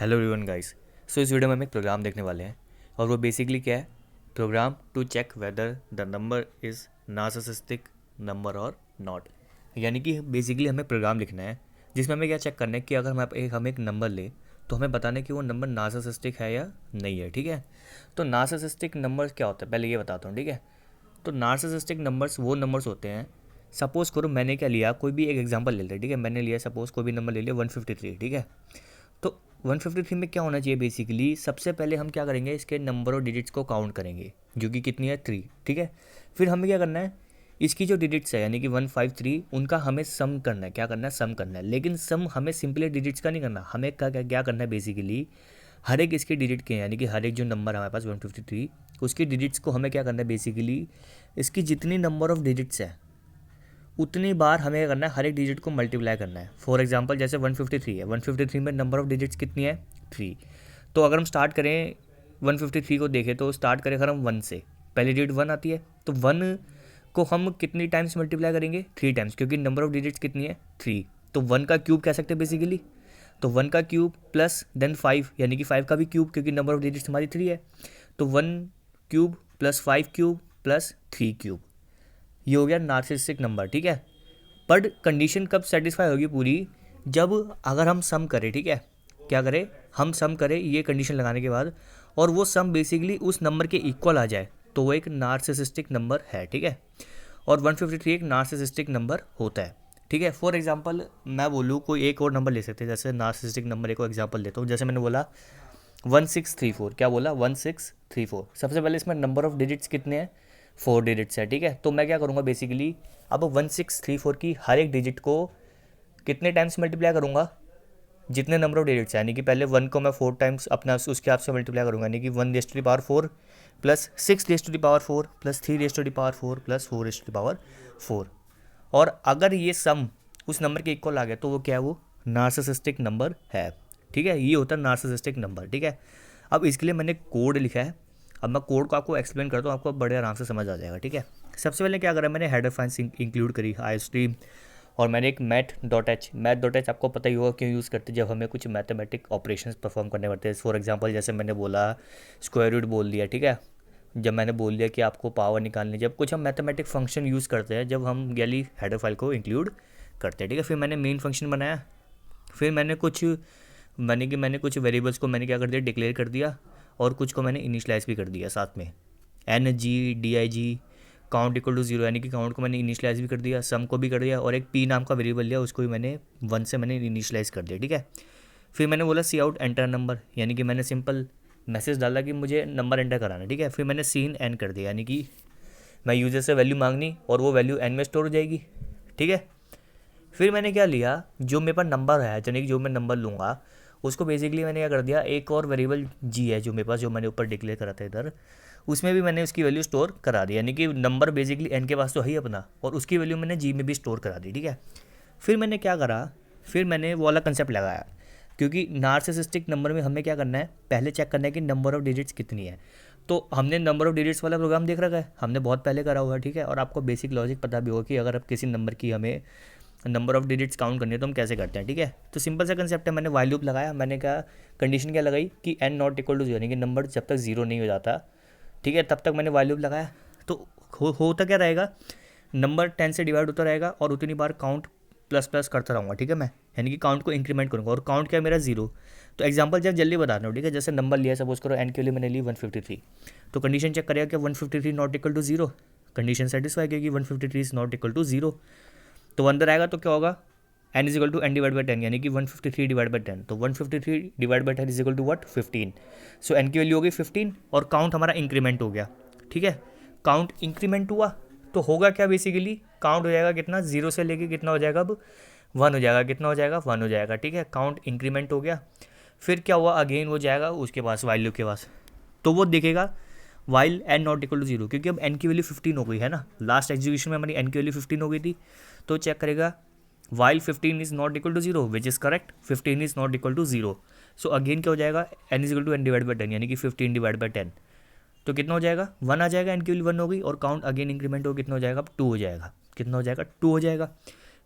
Hello everyone guys. सो इस video में हम एक प्रोग्राम देखने वाले हैं और वो बेसिकली क्या है, program to check whether the number is narcissistic number और नॉट। यानी कि बेसिकली हमें प्रोग्राम लिखना है जिसमें हमें क्या चेक करना है कि अगर हम एक नंबर ले तो हमें बताना है कि वो नंबर नार्सिसिस्टिक है या नहीं है। ठीक है, तो नार्सिसिस्टिक नंबर्स क्या होता है पहले ये बताता हूँ। ठीक है, तो नार्सिसिस्टिक नंबर्स वो नंबर्स होते हैं, सपोज़ करो मैंने क्या लिया, कोई भी एक एग्जांपल ले लेते हैं। ठीक है, मैंने लिया सपोज़ कोई भी नंबर ले लिया 153। ठीक है, तो 153 में क्या होना चाहिए, बेसिकली सबसे पहले हम क्या करेंगे, इसके नंबर और डिजिट्स को काउंट करेंगे जो कि कितनी है 3। ठीक है, फिर हमें क्या करना है, इसकी जो डिजिट्स है यानी कि 153 उनका हमें सम करना है। क्या करना है, सम करना है। लेकिन सम हमें सिंपली डिजिट्स का नहीं करना, हमें क्या करना है, बेसिकली हर एक इसके डिजिट के यानी कि हर एक जो नंबर हमारे पास 153 उसकी डिजिट्स को हमें क्या करना है, बेसिकली इसकी जितनी नंबर ऑफ डिजिट्स है उतनी बार हमें क्या करना है, हर एक डिजिट को मल्टीप्लाई करना है। फॉर एग्जांपल जैसे 153 है, 153 में नंबर ऑफ डिजिट्स कितनी है 3। तो अगर हम स्टार्ट करें 153 को देखें तो स्टार्ट करें अगर हम 1 से, पहली डिजिट 1 आती है तो 1 को हम कितनी टाइम्स मल्टीप्लाई करेंगे, 3 टाइम्स, क्योंकि नंबर ऑफ डिजिट्स कितनी है 3। तो 1 का क्यूब कह सकते हैं बेसिकली। तो 1 का क्यूब प्लस देन 5 यानी कि 5 का भी क्यूब, क्योंकि नंबर ऑफ डिजिट्स हमारी 3 है। तो 1 cube plus 5 cube plus 3 cube, ये हो गया नार्सिसिस्टिक नंबर। ठीक है, बट कंडीशन कब सेटिस्फाई होगी पूरी, जब अगर हम सम करें। ठीक है, क्या करें, हम सम करें ये कंडीशन लगाने के बाद और वो सम बेसिकली उस नंबर के इक्वल आ जाए तो वो एक नार्सिसिस्टिक नंबर है। ठीक है, और 153 एक नार्सिसिस्टिक नंबर होता है। ठीक है, फॉर एग्जांपल मैं बोलूँ कोई एक और नंबर ले सकते हैं, जैसे नार्सिसिस्टिक नंबर एक और एग्जांपल देता हूँ। जैसे मैंने बोला 1634, क्या बोला 1634, सबसे पहले इसमें नंबर ऑफ डिजिट्स कितने हैं, 4 डिजिट्स है। ठीक है, तो मैं क्या करूँगा बेसिकली, अब 1634 की हर एक डिजिट को कितने टाइम्स मल्टीप्लाई करूँगा, जितने नंबर ऑफ डिजिट्स है। यानी कि पहले 1 को मैं 4 टाइम्स अपना उसके आप से मल्टीप्लाई करूँगा, यानी कि 1 raise to the power 4 plus 6 raise to the power 4 plus 3 raise to the power 4 plus 4 raise to the power 4। और अगर ये सम उस नंबर के इक्वल आ गया तो वो क्या है, वो नार्सिसिस्टिक नंबर है। ठीक है, ये होता है नार्सिसिस्टिक नंबर। ठीक है, अब इसके लिए मैंने कोड लिखा है। अब मैं कोड को आपको एक्सप्लेन करता हूँ, आपको बड़े आराम से समझ आ जाएगा। ठीक है, सबसे पहले क्या करा, मैंने हेडर फाइल्स इंक्लूड करी आई स्ट्रीम, और मैंने एक मैथ डॉट एच आपको पता ही होगा क्यों यूज़ करते हैं, जब हमें कुछ मैथमेटिक ऑपरेशंस परफॉर्म करने पड़ते हैं। फॉर एग्जांपल जैसे मैंने बोला स्क्वायर रूट बोल दिया। ठीक है, जब मैंने बोल दिया कि आपको पावर निकालनी, जब कुछ हम मैथमेटिक फंक्शन यूज़ करते हैं, जब हम गैली हेडर फाइल को इंक्लूड करते हैं। ठीक है, फिर मैंने मेन फंक्शन बनाया, फिर मैंने कुछ वेरिएबल्स को मैंने क्या कर दिया, डिक्लेयर कर दिया, और कुछ को मैंने इनिशलाइज भी कर दिया साथ में, N G D I G count equal to 0, यानी कि काउंट को मैंने इनिशलाइज भी कर दिया, सम को भी कर दिया, और एक पी नाम का वेरिएबल लिया, उसको भी मैंने 1 से मैंने इनिशलाइज कर दिया। ठीक है, फिर मैंने बोला सी आउट एंटर नंबर, यानी कि मैंने सिंपल मैसेज डाला कि मुझे नंबर एंटर कराना है। ठीक है, फिर मैंने सीन एन कर दिया, यानी कि मैं यूज़र से वैल्यू मांगनी और वो वैल्यू एन में स्टोर हो जाएगी। ठीक है, फिर मैंने क्या लिया, जो मेरे पास नंबर है, यानी कि जो मैं नंबर लूँगा उसको बेसिकली मैंने क्या कर दिया, एक और वेरिएबल जी है जो मेरे पास, जो मैंने ऊपर डिक्लेयर करा था इधर, उसमें भी मैंने उसकी वैल्यू स्टोर करा दी, यानी कि नंबर बेसिकली एन के पास तो है ही अपना, और उसकी वैल्यू मैंने जी में भी स्टोर करा दी। ठीक है, फिर मैंने क्या करा, फिर मैंने वो वाला कंसेप्ट लगाया, क्योंकि नार्सिसिस्टिक नंबर में हमें क्या करना है, पहले चेक करना है कि नंबर ऑफ डिजिट्स कितनी है। तो हमने नंबर ऑफ डिजिट्स वाला प्रोग्राम देख रखा है, हमने बहुत पहले करा हुआ है। ठीक है, और आपको बेसिक लॉजिक पता भी होगा कि अगर आप किसी नंबर की हमें नंबर ऑफ डिजिट्स काउंट करनी है तो हम कैसे करते हैं। ठीक है, तो सिंपल सा कंसेप्ट है, मैंने वाइल लूप लगाया, मैंने कहा कंडीशन क्या लगाई कि एन नॉट इक्वल टू 0, यानी कि नंबर जब तक 0 नहीं हो जाता, ठीक है, तब तक मैंने वाइल लूप लगाया। तो होता क्या रहेगा, नंबर 10 से डिवाइड होता रहेगा और उतनी बार काउंट प्लस प्लस करता रहूँगा। ठीक है, मैं यानी कि काउंट को इंक्रीमेंट करूँगा, और काउंट क्या है मेरा 0। तो एग्जांपल जब जल्दी बता रहा हूँ। ठीक है, जैसे नंबर लिया, सपोज करो एन के लिए मैंने ली 153, तो कंडीशन चेक करेगा कि 153 not equal to 0, condition satisfy करेगी 153 इज नॉट इक्वल टू 0, तो अंदर आएगा तो क्या होगा, N is equal to N divide by 10, यानी कि 153 डिवाइड बाई 10, तो 153 divide by 10 is equal to what 15। So N की वैल्यू हो गई 15 और काउंट हमारा इंक्रीमेंट हो गया। ठीक है, काउंट इंक्रीमेंट हुआ तो होगा क्या, बेसिकली काउंट हो जाएगा कितना, 0 से लेके कितना हो जाएगा, अब 1 हो जाएगा, कितना हो जाएगा 1 हो जाएगा। ठीक है, काउंट इंक्रीमेंट हो गया। फिर क्या हुआ, अगेन वो जाएगा उसके पास वाइल लूप के पास, तो वो देखेगा while N not equal to 0, क्योंकि अब एन की वैल्यू 15 हो गई है ना, लास्ट एग्जीक्यूशन में हमारी एन की वैल्यू 15 हो गई थी, तो चेक करेगा while 15 is not equal to 0 which is correct, 15 is not equal to 0। So again क्या हो जाएगा, N is equal to N divide by 10, यानी कि 15 डिवाइड बाई 10, तो कितना हो जाएगा 1 आ जाएगा, एन की वैल्यू 1 हो गई, और काउंट अगेन इंक्रीमेंट हो कितना हो जाएगा, अब 2 हो जाएगा, कितना हो जाएगा 2 हो जाएगा।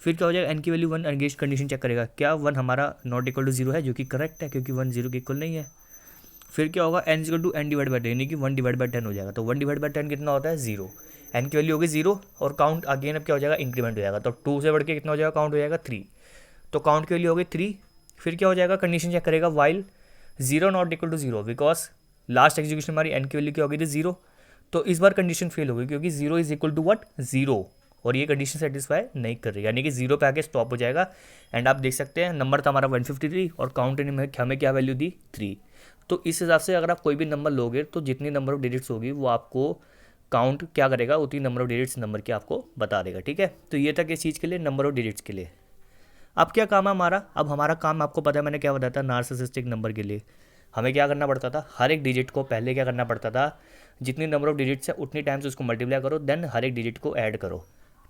फिर क्या हो जाएगा, एन की वैल्यू 1 अगेंस्ट कंडीशन चेक करेगा, क्या 1 हमारा नॉट इक्वल टू 0 है, जो कि करेक्ट है क्योंकि 1 0 के इक्वल नहीं है। फिर क्या होगा, N equal to N divide by 10 यानी कि 1 डिवाइड बाई 10 हो जाएगा। तो 1 डिवाइड बाई 10 कितना होता है, 0। एन की वैल्यू होगी 0 और काउंट अगेन अब क्या हो जाएगा, इंक्रीमेंट हो जाएगा। तो 2 से बढ़ के कितना हो जाएगा, काउंट हो जाएगा 3। तो काउंट की वैल्यू होगी 3। फिर क्या हो जाएगा, कंडीशन चेक करेगा while 0 not equal to 0, because last execution हमारी एन की वैल्यू क्या होगी थी 0। तो इस बार कंडीशन फेल होगी क्योंकि 0 इज इक्वल टू व्हाट, 0, और ये कंडीशन सेटिस्फाई नहीं कर रही, यानी कि 0 पे आके स्टॉप हो जाएगा। एंड आप देख सकते हैं नंबर था हमारा 153 और काउंट में हमें क्या वैल्यू दी, 3। तो इस हिसाब से अगर आप कोई भी नंबर लोगे तो जितनी नंबर ऑफ डिजिट्स होगी वो आपको काउंट क्या करेगा, उतनी नंबर ऑफ डिजिट्स नंबर की आपको बता देगा। ठीक है, तो ये था किस चीज़ के लिए, नंबर ऑफ डिजिट्स के लिए। अब क्या काम है हमारा, अब हमारा काम आपको पता है मैंने क्या बताया था, नार्सिसिस्टिक नंबर के लिए हमें क्या करना पड़ता था, हर एक डिजिट को पहले क्या करना पड़ता था, जितनी नंबर ऑफ डिजिट्स है उतनी टाइम्स उसको मल्टीप्लाई करो, देन हर एक डिजिट को ऐड करो।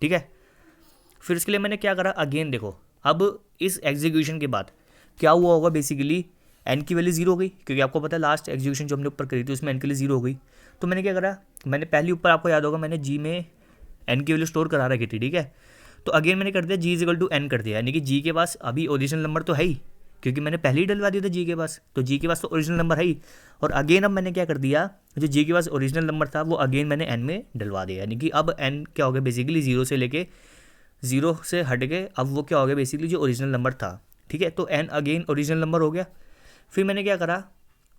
ठीक है, फिर इसके लिए मैंने क्या करा, अगेन देखो अब इस एग्जीक्यूशन के बाद क्या हुआ होगा, बेसिकली एन की वैल्यू 0 हो गई क्योंकि आपको पता है लास्ट एग्जीक्यूशन जो हमने ऊपर करी थी उसमें एन की वैल्यू 0 हो गई। तो मैंने क्या करा, मैंने पहले ऊपर आपको याद होगा मैंने जी में एन की वैल्यू स्टोर करा रखी थी। ठीक है, तो अगेन मैंने कर दिया जी इज इक्वल टू एन कर दिया, यानी कि जी के पास अभी ओरिजिनल नंबर तो है ही क्योंकि मैंने पहले ही डलवा दिया था जी के पास, तो जी के पास तो ओरिजिनल नंबर है ही। और अगेन अब मैंने क्या कर दिया, जो जी के पास ओरिजिनल नंबर था वो अगेन मैंने एन में डलवा दिया, यानी कि अब एन क्या हो गया, बेसिकली 0 से लेके 0 से हट के अब वो क्या हो गया, बेसिकली जो ओरिजिनल नंबर था। ठीक है, तो एन अगेन ओरिजिनल नंबर हो गया। फिर मैंने क्या करा,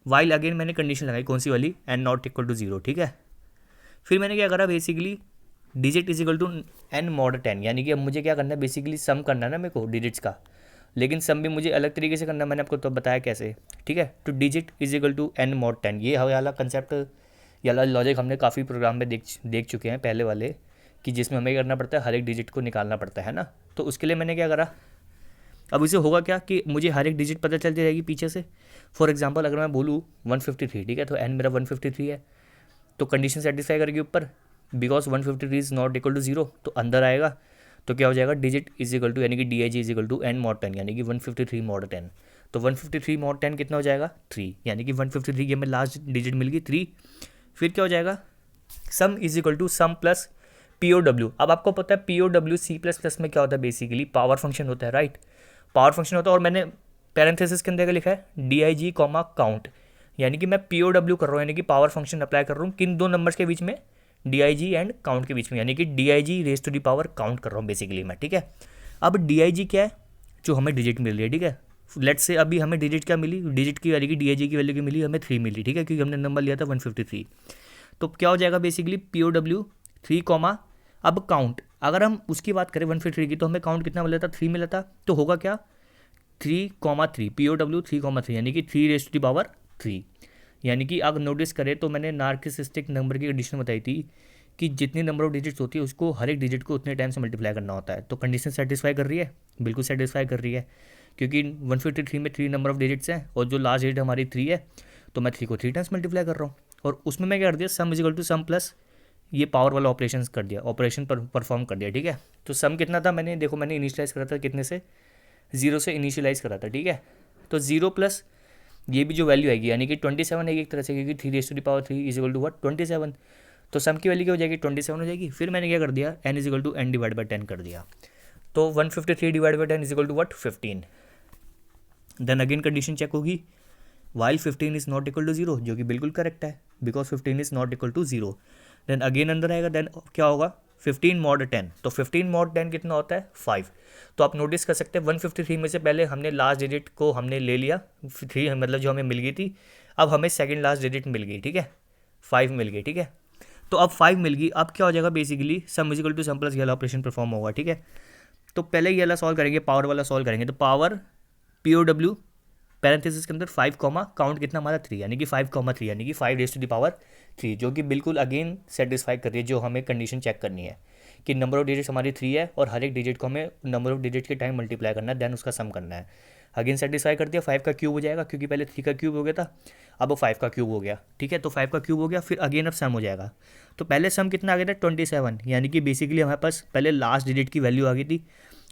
वाइल अगेन मैंने कंडीशन लगाई, कौन सी वाली, एन नॉट इक्वल टू 0। ठीक है, फिर मैंने क्या करा, basically digit is equal to N mod 10, यानी कि अब मुझे क्या करना है, बेसिकली सम करना है ना मेरे को डिजिट्स का, लेकिन सम भी मुझे अलग तरीके से करना है, मैंने आपको तो बताया कैसे। ठीक है, तो digit is equal to N mod 10, ये वाला कंसेप्ट या लॉजिक हमने काफ़ी प्रोग्राम में देख चुके हैं पहले वाले, कि जिसमें हमें करना पड़ता है हर एक डिजिट को निकालना पड़ता है ना। तो उसके लिए मैंने क्या करा, अब इसे होगा क्या कि मुझे हर एक डिजिट पता चलती रहेगी पीछे से। फॉर एग्जांपल अगर मैं बोलूँ 153, ठीक है, तो एन मेरा 153 है, तो कंडीशन सेटिस्फाई करेगी ऊपर, because 153 is not equal to 0, तो अंदर आएगा तो क्या हो जाएगा, डिजिट इज इक्वल टू यानी कि D I G is equal to N mod 10, यानी कि 153 मॉड 10। तो 153 मॉड 10 कितना हो जाएगा, 3, यानी कि 153 की हमें लास्ट डिजिट मिल गई 3। फिर क्या हो जाएगा, sum is equal to sum plus P O W. अब आपको पता है P O W C plus plus में क्या होता है, बेसिकली पावर फंक्शन होता है, राइट, पावर फंक्शन होता है। और मैंने पैरेंथेसिस के अंदर क्या लिखा है, D I G comma count, यानी कि मैं पी ओ डब्ल्यू कर रहा हूँ, यानी कि पावर फंक्शन अप्लाई कर रहा हूँ किन दो नंबर्स के बीच में, D I G and count के बीच में, यानी कि D I G raise to the power count कर रहा हूँ बेसिकली मैं। ठीक है, अब डी आई जी क्या है, जो हमें डिजिट मिल रही है। ठीक है, लेट्स से अभी हमें डिजिट क्या मिली, डिजिट की यानी कि डी आई जी की वैल्यू की मिली हमें 3 मिली। ठीक है, क्योंकि हमने नंबर लिया था 153। तो क्या हो जाएगा, basically P O W 3 comma अब काउंट, अगर हम उसकी बात करें 153 की, तो हमें काउंट कितना मिला था, 3 मिला था, तो होगा क्या 3,3 पी ओ डब्ल्यू 3,3 यानी कि 3 रेज टू दी पावर 3। यानी कि अगर नोटिस करें तो मैंने नार्सिसिस्टिक नंबर की कंडीशन बताई थी कि जितनी नंबर ऑफ डिजिट्स होती है उसको हर एक डिजिट को उतने टाइम से मल्टीप्लाई करना होता है। तो कंडीशन सेटिस्फाई कर रही है, बिल्कुल सेटिस्फाई कर रही है, क्योंकि 153 में 3 नंबर ऑफ डिजिट्स हैं और जो लास्ट डिजिट हमारी 3 है, तो मैं 3 को 3 टाइम्स मल्टीप्लाई कर रहा हूँ। और उसमें मैं क्या कर दिया, सम इजिकल टू सम प्लस ये पावर वाला ऑपरेशन कर दिया, ऑपरेशन पर परफॉर्म कर दिया। ठीक है, तो सम कितना था, मैंने देखो मैंने इनिशियलाइज करा था कितने से, 0 से इनिशियलाइज करा था। ठीक है, तो 0 प्लस ये भी जो वैल्यू आएगी यानी कि 27 आएगी एक तरह से, क्योंकि 3 raise to the power 3 is equal to what, 27। तो सम की वैल्यू क्या हो जाएगी, 27 हो जाएगी। फिर मैंने क्या कर दिया, n is equal to n divide by 10 कर दिया, तो 153 divide by 10 is equal to what, 15। Then again condition check होगी, while 15 is not equal to 0, जो कि बिल्कुल करेक्ट है, because 15 is not equal to 0। Then again अंदर आएगा, देन क्या होगा 15 मॉड 10, तो 15 मॉड 10 कितना होता है 5। तो आप नोटिस कर सकते हैं 153 में से पहले हमने लास्ट डिजिट को हमने ले लिया 3, मतलब जो हमें मिल गई थी, अब हमें सेकंड लास्ट डिजिट मिल गई। ठीक है, 5 मिल गई। ठीक है, तो अब 5 मिल गई, अब क्या हो जाएगा, basically sum is equal to sum plus ये वाला ऑपरेशन परफॉर्म होगा। ठीक है, तो पहले ये वाला सॉल्व करेंगे, पावर वाला सॉल्व करेंगे, तो power P O W parenthesis के अंदर 5 कॉमा काउंट कितना हमारा 3, यानी कि 5,3 यानी कि 5 रेज टू दी पावर 3, जो कि बिल्कुल अगेन सेटिस्फाई कर रही है जो हमें कंडीशन चेक करनी है कि नंबर ऑफ डिजिट्स हमारी 3 है और हर एक डिजिट को हमें नंबर ऑफ डिजिट के टाइम मल्टीप्लाई करना है, देन उसका सम करना है। अगेन सेटिस्फाई कर दिया, 5 का क्यूब हो जाएगा क्योंकि पहले 3 का क्यूब हो गया था, अब वो 5 का क्यूब हो गया। ठीक है, तो 5 का क्यूब हो गया, फिर अगेन अब सम हो जाएगा। तो पहले सम कितना आ गया था 27, यानी कि बेसिकली हमारे पास पहले लास्ट डिजिट की वैल्यू आ गई थी।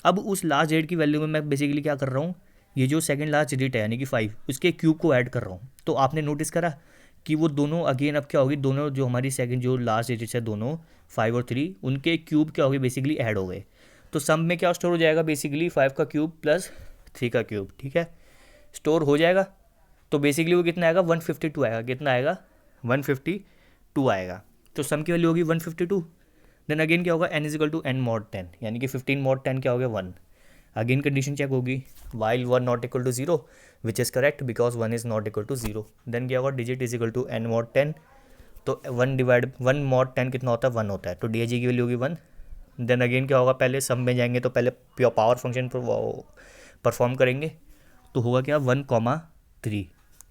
अब उस लास्ट डिजिट की वैल्यू में मैं बेसिकली क्या कर रहा हूँ, ये जो सेकंड लास्ट डिजिट है यानी कि 5, उसके क्यूब को ऐड कर रहा हूँ। तो आपने नोटिस करा कि वो दोनों अगेन अब क्या होगी, दोनों जो हमारी सेकंड जो लास्ट डिजिट्स है दोनों 5 और 3, उनके क्यूब क्या हो गए, बेसिकली ऐड हो गए। तो सम में क्या स्टोर हो जाएगा, बेसिकली 5 का क्यूब प्लस 3 का क्यूब, ठीक है, स्टोर हो जाएगा। तो बेसिकली वो कितना आएगा, 152 आएगा। कितना आएगा, 152 आएगा। तो सम की वैल्यू होगी 152। देन अगेन क्या होगा, n is equal to n mod 10, यानी कि 15 मॉड 10 क्या हो गया, 1। अगेन कंडीशन चेक होगी, while 1 not equal to 0, which is correct because 1 is not equal to 0। Then क्या होगा, digit is equal to n mod 10, तो 1 मॉड 10 कितना होता है, 1 होता है, तो डी की वैल्यू होगी 1। देन अगेन क्या होगा, पहले सम में जाएंगे तो पहले पावर फंक्शन परफॉर्म करेंगे, तो होगा क्या, 1,3,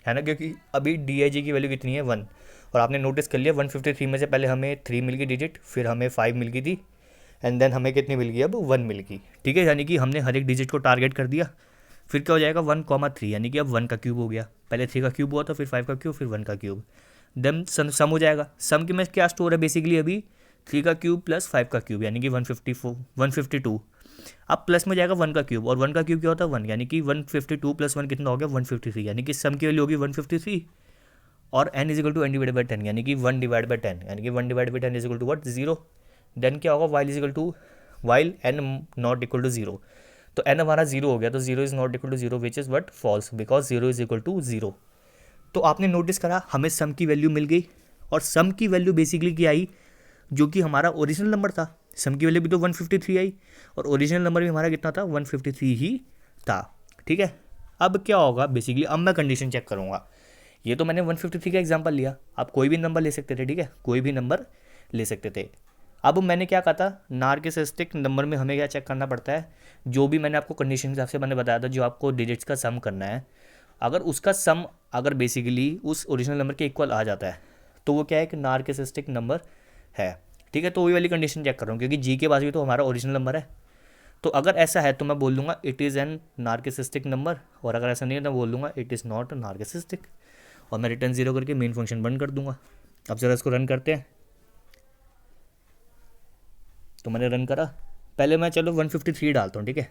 है ना, क्योंकि अभी डी की वैल्यू कितनी है, 1। और आपने नोटिस कर लिया 153 में से पहले हमें 3 मिल गई डिजिट, फिर हमें 5 मिल गई थी, एंड देन हमें कितनी मिल गई, अब 1 मिल गई, ठीक है, यानी कि हमने हर एक डिजिट को टारगेट कर दिया। फिर क्या हो जाएगा, 1,3, यानी कि अब 1 का क्यूब हो गया, पहले 3 का क्यूब हुआ था, फिर 5 का क्यूब, फिर 1 का क्यूब। देन सम हो जाएगा, सम के में क्या स्टोर है, बेसिकली अभी 3 का क्यूब प्लस 5 का क्यूब, यानी कि 152। अब प्लस में जाएगा 1 का क्यूब, और 1 का क्यूब क्या होता है, 1, यानी कि 152 प्लस 1 कितना हो गया, 153, यानी कि सम की वैल्यू होगी 153। और n is equal to n divide by 10, यानी कि 1 डिवाइड बाई 10, यानी कि 1 divide by 10 is equal to what, 0। Then क्या होगा, while is equal to while n not equal to 0, तो n हमारा 0 हो गया, तो 0 is not equal to 0 which is what, false, because 0 is equal to 0। तो आपने नोटिस करा हमें सम की वैल्यू मिल गई, और सम की वैल्यू बेसिकली क्या आई, जो कि हमारा ओरिजिनल नंबर था। सम की वैल्यू भी तो 153 आई, और ओरिजिनल नंबर भी हमारा कितना था, 153 ही था, ठीक है। अब क्या होगा, बेसिकली अब मैं कंडीशन चेक करूँगा। ये तो मैंने 153 का एग्जांपल लिया, आप कोई भी नंबर ले सकते थे, ठीक है, कोई भी नंबर ले सकते थे। अब मैंने क्या कहा था, नार्किसिस्टिक नंबर में हमें क्या चेक करना पड़ता है, जो भी मैंने आपको कंडीशन के हिसाब से मैंने बताया था, जो आपको डिजिट्स का सम करना है, अगर उसका सम अगर बेसिकली उस ओरिजिनल नंबर के इक्वल आ जाता है, तो वो क्या है, एक नार्किसिस्टिक नंबर है, ठीक है। तो वही वाली कंडीशन चेक कर रहा हूँ, क्योंकि जी के पास भी तो हमारा ओरिजिनल नंबर है। तो अगर ऐसा है तो मैं बोल दूंगा it is an narcissistic number, और अगर ऐसा नहीं है तो बोल दूंगा इट इज़ नॉट नार्किसिस्टिक, और मैं रिटर्न 0 करके मेन फंक्शन बंद कर दूंगा। अब ज़रा इसको रन करते हैं। तो मैंने रन करा, पहले मैं चलो 153 डालता हूँ, ठीक है,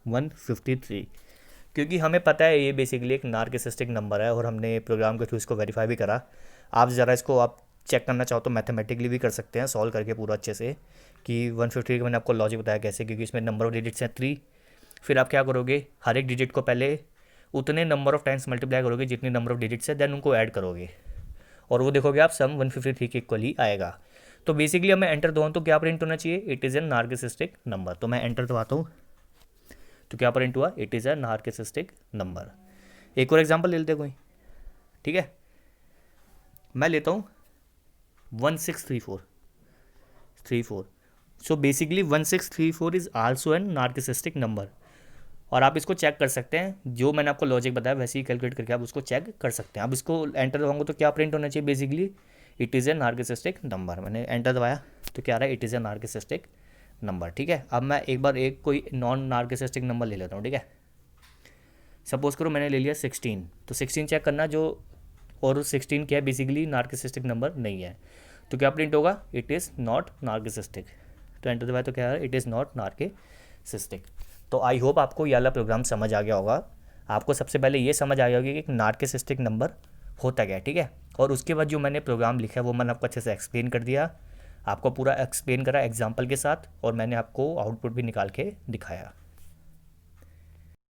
153, क्योंकि हमें पता है ये बेसिकली एक नार्किसिस्टिक नंबर है, और हमने प्रोग्राम के थ्रू इसको वेरीफाई भी करा। आप ज़रा इसको आप चेक करना चाहो तो मैथमेटिकली भी कर सकते हैं, सॉल्व करके पूरा अच्छे से, कि 153 का मैंने आपको लॉजिक बताया कैसे, क्योंकि इसमें नंबर ऑफ डिजिट्स हैं 3। फिर आप क्या करोगे, हर एक डिजिट को पहले उतने नंबर ऑफ टाइम्स मल्टीप्लाई करोगे जितनी नंबर ऑफ डिजिट्स है, देन उनको ऐड करोगे, और वो देखोगे आप सम 153 के इक्वल ही आएगा। तो बेसिकली अब मैं एंटर दबाऊँ तो क्या प्रिंट होना चाहिए, it is an narcissistic number. तो मैं एंटर दबाता हूँ, तो क्या प्रिंट हुआ, इट इज़ अ नार्किसिस्टिक नंबर। एक और एग्जांपल ले लेते हैं कोई, ठीक है, मैं लेता हूँ 1634। So basically 1634 is also an narcissistic number, और आप इसको चेक कर सकते हैं, जो मैंने आपको लॉजिक बताया वैसे ही कैलकुलेट करके आप उसको चेक कर सकते हैं। अब इसको एंटर दबाऊंगा तो क्या प्रिंट होना चाहिए, basically it is a narcissistic number. मैंने एंटर दबाया तो क्या रहा है, it is a narcissistic number, ठीक है। अब मैं एक बार एक कोई नॉन नार्किसिस्टिक नंबर ले लेता हूँ, ठीक है। सपोज करो मैंने ले लिया 16, तो 16 चेक करना जो, और 16 क्या है, बेसिकली नार्किसिस्टिक नंबर नहीं है, तो क्या प्रिंट होगा, इट इज़ नॉट नार्किसिस्टिक। तो एंटर दबाया तो क्या है, इट इज़ नॉट नार्किसिस्टिक। तो आई होप आपको ये वाला प्रोग्राम समझ आ गया होगा। आपको सबसे पहले ये समझ आ गया होगा कि एक नार्किसिस्टिक नंबर होता क्या है, ठीक है। और उसके बाद जो मैंने प्रोग्राम लिखा है वो मैंने आपको अच्छे से एक्सप्लेन कर दिया, आपको पूरा एक्सप्लेन करा एग्जाम्पल के साथ, और मैंने आपको आउटपुट भी निकाल के दिखाया।